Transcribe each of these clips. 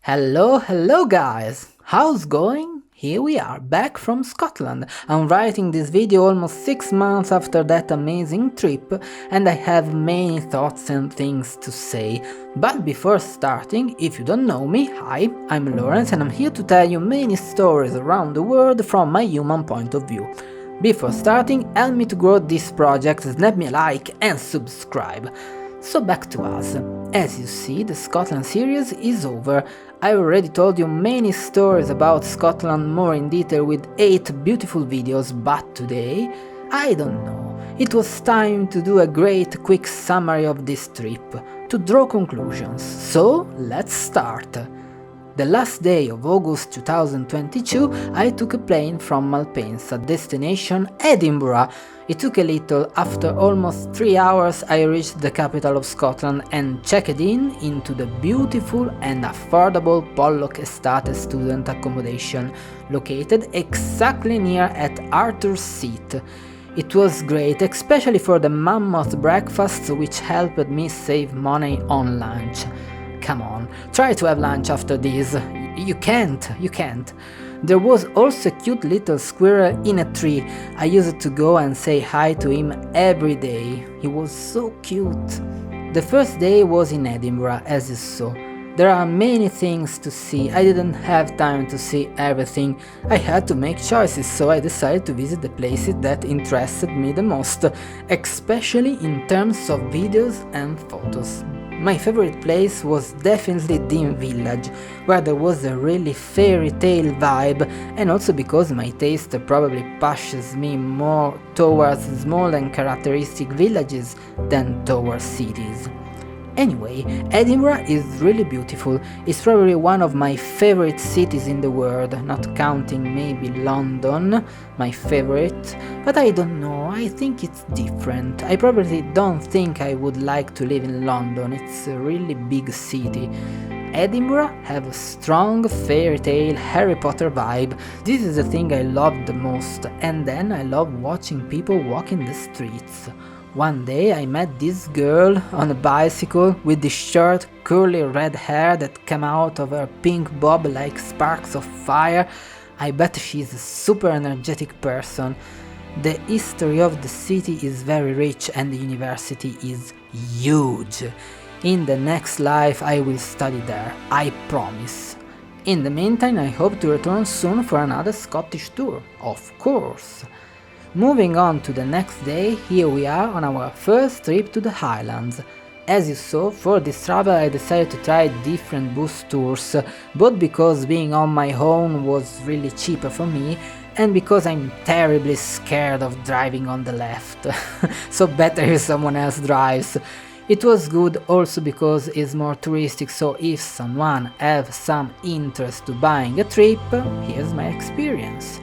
Hello guys! How's going? Here we are, back from Scotland. I'm writing this video almost 6 months after that amazing trip and I have many thoughts and things to say. But before starting, if you don't know me, hi, I'm Lawrence and I'm here to tell you many stories around the world from my human point of view. Before starting, help me to grow this project, snap me a like and subscribe. So back to us. As you see, the Scotland series is over. I already told you many stories about Scotland more in detail with 8 beautiful videos, but today, I don't know, it was time to do a great quick summary of this trip, to draw conclusions. So, let's start. The last day of August 2022, I took a plane from Malpensa, destination Edinburgh. It took a little. After almost 3 hours I reached the capital of Scotland and checked in into the beautiful and affordable Pollock Estate student accommodation, located exactly near at Arthur's Seat. It was great, especially for the mammoth breakfast, which helped me save money on lunch. Come on, try to have lunch after this. You can't. There was also a cute little squirrel in a tree. I used to go and say hi to him every day. He was so cute. The first day was in Edinburgh, as you saw. There are many things to see. I didn't have time to see everything. I had to make choices, so I decided to visit the places that interested me the most, especially in terms of videos and photos. My favorite place was definitely Dean Village, where there was a really fairy tale vibe, and also because my taste probably pushes me more towards small and characteristic villages than towards cities. Anyway, Edinburgh is really beautiful. It's probably one of my favorite cities in the world, not counting maybe London, my favorite, but I don't know, I think it's different. I probably don't think I would like to live in London, it's a really big city. Edinburgh have a strong fairy tale Harry Potter vibe. This is the thing I love the most, and then I love watching people walk in the streets. One day I met this girl on a bicycle with this short curly red hair that came out of her pink bob like sparks of fire. I bet she's a super energetic person. The history of the city is very rich and the university is huge. In the next life I will study there, I promise. In the meantime I hope to return soon for another Scottish tour, of course. Moving on to the next day, here we are on our first trip to the Highlands. As you saw, for this travel I decided to try different bus tours, both because being on my own was really cheaper for me, and because I'm terribly scared of driving on the left, so better if someone else drives. It was good also because it's more touristic, so if someone have some interest to buying a trip, here's my experience.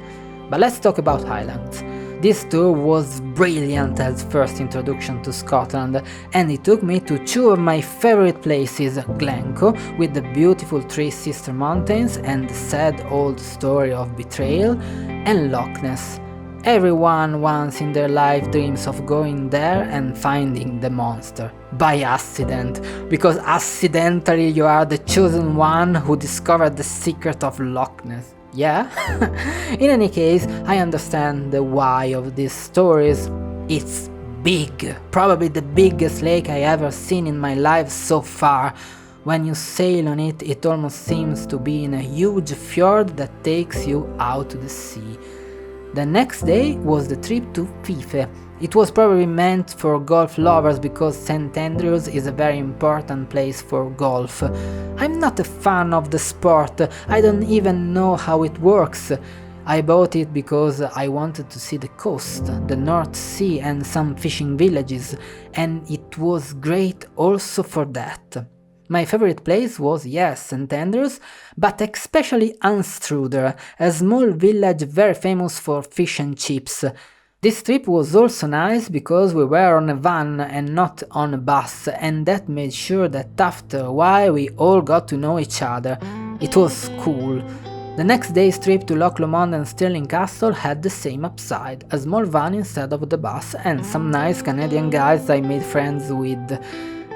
But let's talk about Highlands. This tour was brilliant as first introduction to Scotland, and it took me to 2 of my favorite places, Glencoe, with the beautiful Three Sister Mountains and the sad old story of betrayal, and Loch Ness. Everyone once in their life dreams of going there and finding the monster. By accident, because accidentally you are the chosen one who discovered the secret of Loch Ness. Yeah? In any case, I understand the why of these stories. It's big, probably the biggest lake I ever seen in my life so far. When you sail on it, it almost seems to be in a huge fjord that takes you out to the sea. The next day was the trip to Fife. It was probably meant for golf lovers because St. Andrews is a very important place for golf. I'm not a fan of the sport, I don't even know how it works. I bought it because I wanted to see the coast, the North Sea and some fishing villages, and it was great also for that. My favorite place was, yes, St. Andrews, but especially Anstruder, a small village very famous for fish and chips. This trip was also nice because we were on a van and not on a bus, and that made sure that after a while we all got to know each other. It was cool. The next day's trip to Loch Lomond and Stirling Castle had the same upside, a small van instead of the bus and some nice Canadian guys I made friends with.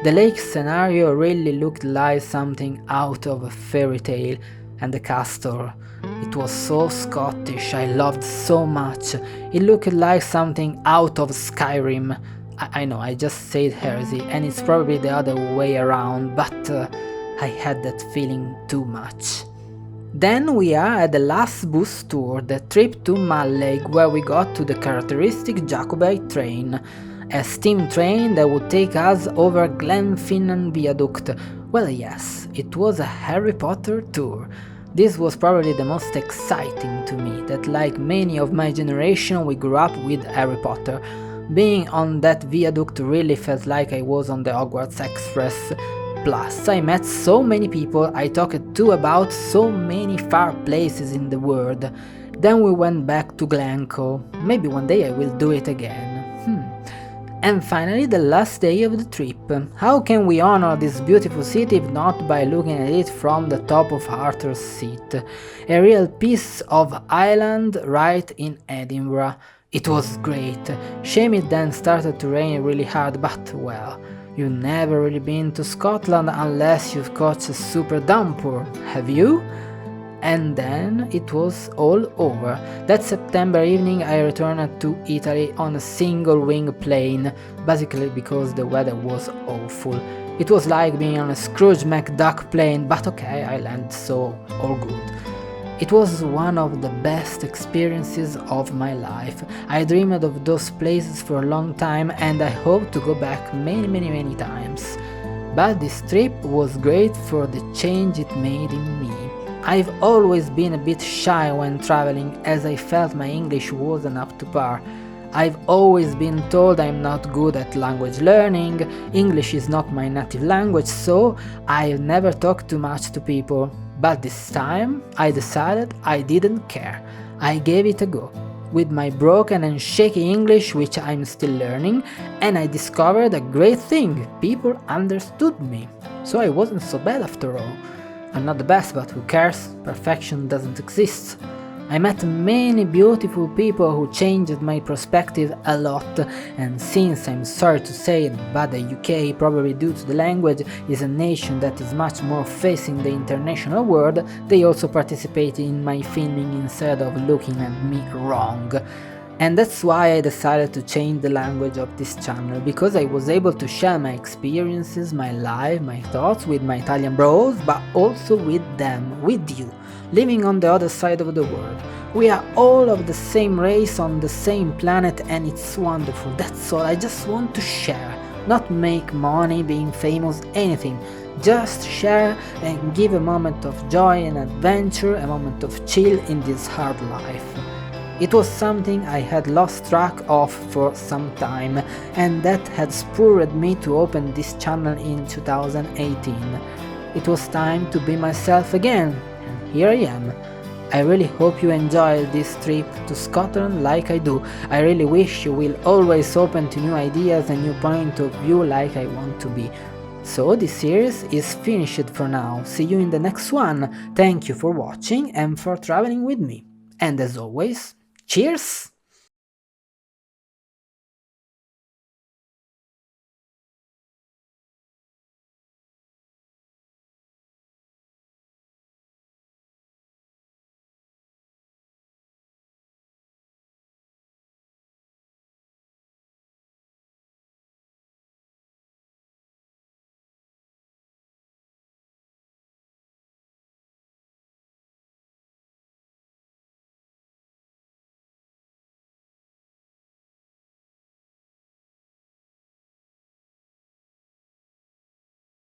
The lake scenario really looked like something out of a fairy tale, and the castle, it was so Scottish, I loved so much. It looked like something out of Skyrim. I know, I just said heresy, and it's probably the other way around, but I had that feeling too much. Then we are at the last bus tour, the trip to Malleg, where we got to the characteristic Jacobite train, a steam train that would take us over Glenfinnan Viaduct. Well, yes, it was a Harry Potter tour. This was probably the most exciting to me, that like many of my generation we grew up with Harry Potter. Being on that viaduct really felt like I was on the Hogwarts Express. Plus, I met so many people I talked to about so many far places in the world. Then we went back to Glencoe. Maybe one day I will do it again. And finally, the last day of the trip. How can we honor this beautiful city if not by looking at it from the top of Arthur's Seat? A real piece of island right in Edinburgh. It was great. Shame it then started to rain really hard, but well, you've never really been to Scotland unless you've caught a super downpour, have you? And then it was all over. That September evening I returned to Italy on a single-wing plane, basically because the weather was awful. It was like being on a Scrooge McDuck plane, but okay, I landed, so all good. It was one of the best experiences of my life. I dreamed of those places for a long time and I hope to go back many times. But this trip was great for the change it made in me. I've always been a bit shy when traveling, as I felt my English wasn't up to par. I've always been told I'm not good at language learning, English is not my native language, so I've never talked too much to people. But this time, I decided I didn't care. I gave it a go. With my broken and shaky English, which I'm still learning, and I discovered a great thing, people understood me. So I wasn't so bad after all. I'm not the best, but who cares? Perfection doesn't exist. I met many beautiful people who changed my perspective a lot, and since I'm sorry to say it, but the UK, probably due to the language, is a nation that is much more facing the international world, they also participated in my filming instead of looking at me wrong. And that's why I decided to change the language of this channel, because I was able to share my experiences, my life, my thoughts with my Italian bros, but also with them, with you, living on the other side of the world. We are all of the same race on the same planet and it's wonderful, that's all. I just want to share, not make money, being famous, anything. Just share and give a moment of joy and adventure, a moment of chill in this hard life. It was something I had lost track of for some time, and that had spurred me to open this channel in 2018. It was time to be myself again, and here I am. I really hope you enjoyed this trip to Scotland like I do. I really wish you will always open to new ideas and new point of view like I want to be. So this series is finished for now. See you in the next one. Thank you for watching and for traveling with me. And as always, cheers!